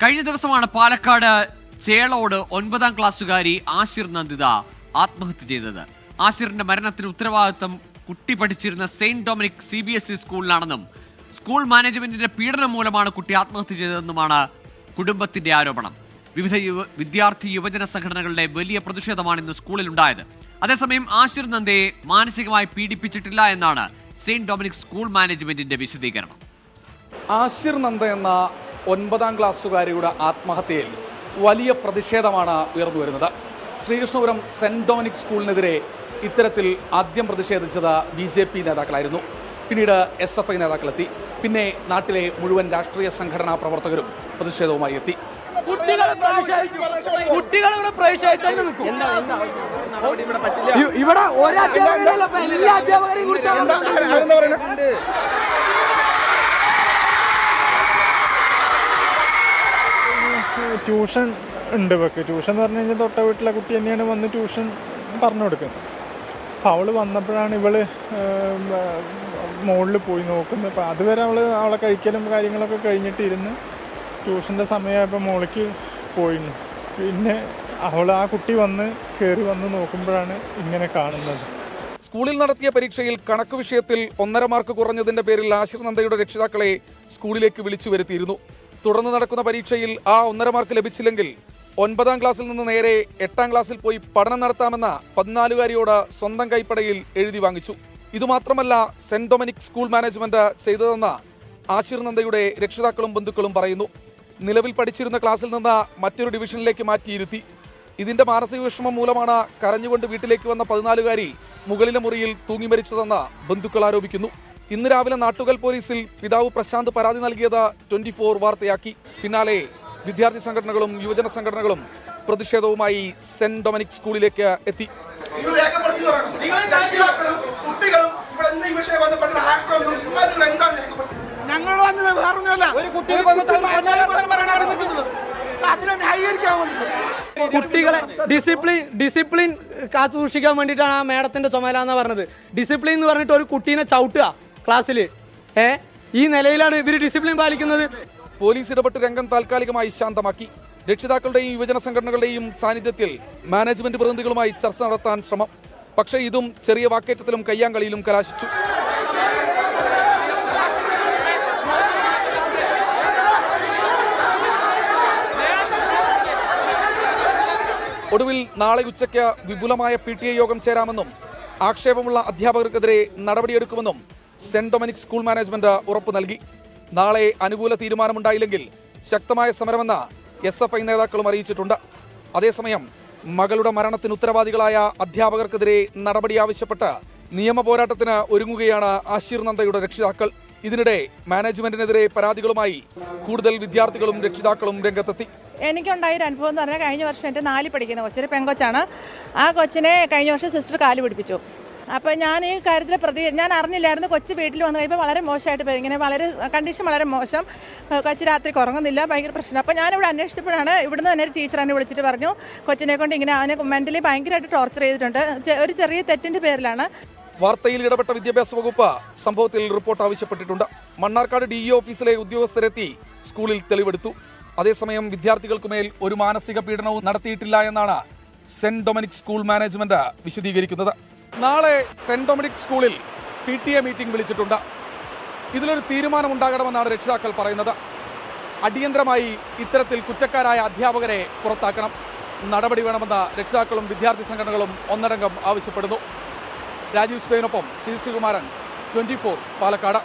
കഴിഞ്ഞ ദിവസമാണ് പാലക്കാട് ചേളോട് 9ാം ക്ലാസ്സുകാരി ആശിർ നന്ദിത ആത്മഹത്യ ചെയ്തത്. ആശിറിന്റെ മരണത്തിന് ഉത്തരവാദിത്തം കുട്ടി പഠിച്ചിരുന്ന സെയിന്റ് ഡൊമിനിക് CBSE സ്കൂളിലാണെന്നും സ്കൂൾ മാനേജ്മെന്റിന്റെ പീഡനം മൂലമാണ് കുട്ടി ആത്മഹത്യ ചെയ്തതെന്നുമാണ് കുടുംബത്തിന്റെ ആരോപണം. വിവിധ വിദ്യാർത്ഥി യുവജന സംഘടനകളുടെ വലിയ പ്രതിഷേധമാണ് ഇന്ന് സ്കൂളിൽ ഉണ്ടായത്. അതേസമയം ആശിർ നന്ദയെ മാനസികമായി പീഡിപ്പിച്ചിട്ടില്ല എന്നാണ് സെയിന്റ് ഡൊമിനിക് സ്കൂൾ മാനേജ്മെന്റിന്റെ വിശദീകരണം. ആശിർ നന്ദ എന്ന 9ാം ക്ലാസ്സുകാരിയുടെ ആത്മഹത്യയിൽ വലിയ പ്രതിഷേധമാണ് ഉയർന്നു വരുന്നത്. ശ്രീകൃഷ്ണപുരം സെന്റ് ഡൊമിനിക് സ്കൂളിനെതിരെ ഇത്തരത്തിൽ ആദ്യം പ്രതിഷേധിച്ചത് BJP നേതാക്കളായിരുന്നു. പിന്നീട് SFI നേതാക്കളെത്തി. പിന്നെ നാട്ടിലെ മുഴുവൻ രാഷ്ട്രീയ സംഘടനാ പ്രവർത്തകരും പ്രതിഷേധവുമായി എത്തി. ഇവിടെ ട്യൂഷൻ ഉണ്ട്. ഇവക്ക് ട്യൂഷൻ എന്ന് പറഞ്ഞു കഴിഞ്ഞാൽ തൊട്ട വീട്ടിലെ കുട്ടി തന്നെയാണ് വന്ന് ട്യൂഷൻ പറഞ്ഞു കൊടുക്കുന്നത്. അപ്പോൾ അവൾ വന്നപ്പോഴാണ് ഇവള് മുകളിൽ പോയി നോക്കുന്നത്. അപ്പോൾ അതുവരെ അവളെ കഴിക്കലും കാര്യങ്ങളൊക്കെ കഴിഞ്ഞിട്ട് ഇരുന്ന് ട്യൂഷൻ്റെ സമയമായപ്പോൾ മോളിക്ക് പോയിരുന്നു. പിന്നെ ആ കുട്ടി കയറി വന്ന് നോക്കുമ്പോഴാണ് ഇങ്ങനെ കാണുന്നത്. സ്കൂളിൽ നടത്തിയ പരീക്ഷയിൽ കണക്ക് വിഷയത്തിൽ 1.5 മാർക്ക് കുറഞ്ഞതിന്റെ പേരിൽ ആശിർ നന്ദയുടെ രക്ഷിതാക്കളെ സ്കൂളിലേക്ക് വിളിച്ചു വരുത്തിയിരുന്നു. തുടർന്ന് നടക്കുന്ന പരീക്ഷയിൽ ആ 1.5 മാർക്ക് ലഭിച്ചില്ലെങ്കിൽ 9ാം ക്ലാസ്സിൽ നിന്ന് നേരെ 8ാം ക്ലാസ്സിൽ പോയി പഠനം നടത്താമെന്ന 14-കാരിയോട് സ്വന്തം കൈപ്പടയിൽ എഴുതി വാങ്ങിച്ചു. ഇതുമാത്രമല്ല സെന്റ് ഡൊമിനിക് സ്കൂൾ മാനേജ്മെന്റ് ചെയ്തതെന്ന് ആശിർ നന്ദയുടെ രക്ഷിതാക്കളും ബന്ധുക്കളും പറയുന്നു. നിലവിൽ പഠിച്ചിരുന്ന ക്ലാസ്സിൽ നിന്ന് മറ്റൊരു ഡിവിഷനിലേക്ക് മാറ്റിയിരുത്തി. ഇതിന്റെ മാനസിക വിഷമം മൂലമാണ് കരഞ്ഞുകൊണ്ട് വീട്ടിലേക്ക് വന്ന 14-കാരി മുകളിലെ മുറിയിൽ തൂങ്ങി മരിച്ചതെന്ന് ബന്ധുക്കൾ ആരോപിക്കുന്നു. ഇന്ന് രാവിലെ നാട്ടുകൽ പോലീസിൽ പിതാവ് പ്രശാന്ത് പരാതി നൽകിയത് 24 വാർത്തയാക്കി. പിന്നാലെ വിദ്യാർത്ഥി സംഘടനകളും യുവജന സംഘടനകളും പ്രതിഷേധവുമായി സെന്റ് ഡൊമിനിക് സ്കൂളിലേക്ക് എത്തി. കുട്ടികളെ ഡിസിപ്ലിൻ കാത്തു സൂക്ഷിക്കാൻ വേണ്ടിയിട്ടാണ് ആ മേഡത്തിന്റെ ചുമതല എന്ന് പറഞ്ഞത്. ഡിസിപ്ലിൻ എന്ന് പറഞ്ഞിട്ട് ഒരു കുട്ടീനെ ചവിട്ടുക ക്ലാസ്സിൽ, ഈ നിലയിലാണ് ഇവർ ഡിസിപ്ലിൻ പാലിക്കുന്നത്. പോലീസ് ഇടപെട്ട് രംഗം താൽക്കാലികമായി ശാന്തമാക്കി. രക്ഷിതാക്കളുടെയും യുവജന സംഘടനകളുടെയും സാന്നിധ്യത്തിൽ മാനേജ്മെന്റ് പ്രതിനിധികളുമായി ചർച്ച നടത്താൻ ശ്രമം. പക്ഷേ ഇതും ചെറിയ വാക്കേറ്റത്തിലും കയ്യാങ്കളിയിലും കലാശിച്ചു. ഒടുവിൽ നാളെ ഉച്ചയ്ക്ക് വിപുലമായ PTA യോഗം ചേരാമെന്നും ആക്ഷേപമുള്ള അധ്യാപകർക്കെതിരെ നടപടിയെടുക്കുമെന്നും സെന്റ് ഡൊമിനിക് സ്കൂൾ മാനേജ്മെന്റ് ഉറപ്പു നൽകി. നാളെ അനുകൂല തീരുമാനമുണ്ടായില്ലെങ്കിൽ ശക്തമായ സമരമെന്ന് SFI നേതാക്കളും അറിയിച്ചിട്ടുണ്ട്. അതേസമയം മകളുടെ മരണത്തിന് ഉത്തരവാദികളായ അധ്യാപകർക്കെതിരെ നടപടി ആവശ്യപ്പെട്ട് നിയമ പോരാട്ടത്തിന് ഒരുങ്ങുകയാണ് ആശിർ നന്ദയുടെ രക്ഷിതാക്കൾ. ഇതിനിടെ മാനേജ്മെന്റിനെതിരെ പരാതികളുമായി കൂടുതൽ വിദ്യാർത്ഥികളും രക്ഷിതാക്കളും രംഗത്തെത്തി. എനിക്കുണ്ടായ ഒരു അനുഭവം എന്ന് പറഞ്ഞാൽ കഴിഞ്ഞ വർഷം എൻ്റെ 4 പഠിക്കുന്ന കൊച്ചൊരു പെങ്കൊച്ചാണ്. ആ കൊച്ചിനെ കഴിഞ്ഞ വർഷം സിസ്റ്റർ കാല് പിടിപ്പിച്ചു. അപ്പോൾ ഞാൻ ഈ കാര്യത്തിൽ ഞാൻ അറിഞ്ഞില്ലായിരുന്നു. കൊച്ച് വീട്ടിൽ വന്നു കഴിയുമ്പോൾ വളരെ മോശമായിട്ട് ഇങ്ങനെ കണ്ടീഷൻ വളരെ മോശം. കൊച്ച് രാത്രി ഉറങ്ങുന്നില്ല, ഭയങ്കര പ്രശ്നം. അപ്പോൾ ഞാനിവിടെ അന്വേഷിച്ചപ്പോഴാണ് ഇവിടുന്ന് തന്നെ ഒരു ടീച്ചർ എന്നെ വിളിച്ചിട്ട് പറഞ്ഞു കൊച്ചിനെ കൊണ്ട് ഇങ്ങനെ അവനെ മെൻ്റലി ഭയങ്കരമായിട്ട് ടോർച്ചർ ചെയ്തിട്ടുണ്ട്, ഒരു ചെറിയ തെറ്റിൻ്റെ പേരിലാണ്. വാർത്തയിൽ ഇടപെട്ട വിദ്യാഭ്യാസ വകുപ്പ് സംഭവത്തിൽ റിപ്പോർട്ട് ആവശ്യപ്പെട്ടിട്ടുണ്ട്. മണ്ണാർക്കാട് DE ഓഫീസിലെ ഉദ്യോഗസ്ഥരെത്തി സ്കൂളിൽ തെളിവെടുത്തു. അതേസമയം വിദ്യാർത്ഥികൾക്കുമേൽ ഒരു മാനസിക പീഡനവും നടത്തിയിട്ടില്ല എന്നാണ് സെന്റ് ഡൊമിനിക് സ്കൂൾ മാനേജ്മെന്റ് വിശദീകരിക്കുന്നത്. നാളെ സെന്റ് ഡൊമിനിക് സ്കൂളിൽ PTA മീറ്റിംഗ് വിളിച്ചിട്ടുണ്ട്. ഇതിലൊരു തീരുമാനമുണ്ടാകണമെന്നാണ് രക്ഷിതാക്കൾ പറയുന്നത്. അടിയന്തരമായി ഇത്തരത്തിൽ കുറ്റക്കാരായ അധ്യാപകരെ പുറത്താക്കണം, നടപടി വേണമെന്ന് രക്ഷിതാക്കളും വിദ്യാർത്ഥി സംഘടനകളും ഒന്നടങ്കം ആവശ്യപ്പെടുന്നു. രാജീവ് സുധേനൊപ്പം ശ്രീകുമാരൻ, 24 പാലക്കാട്.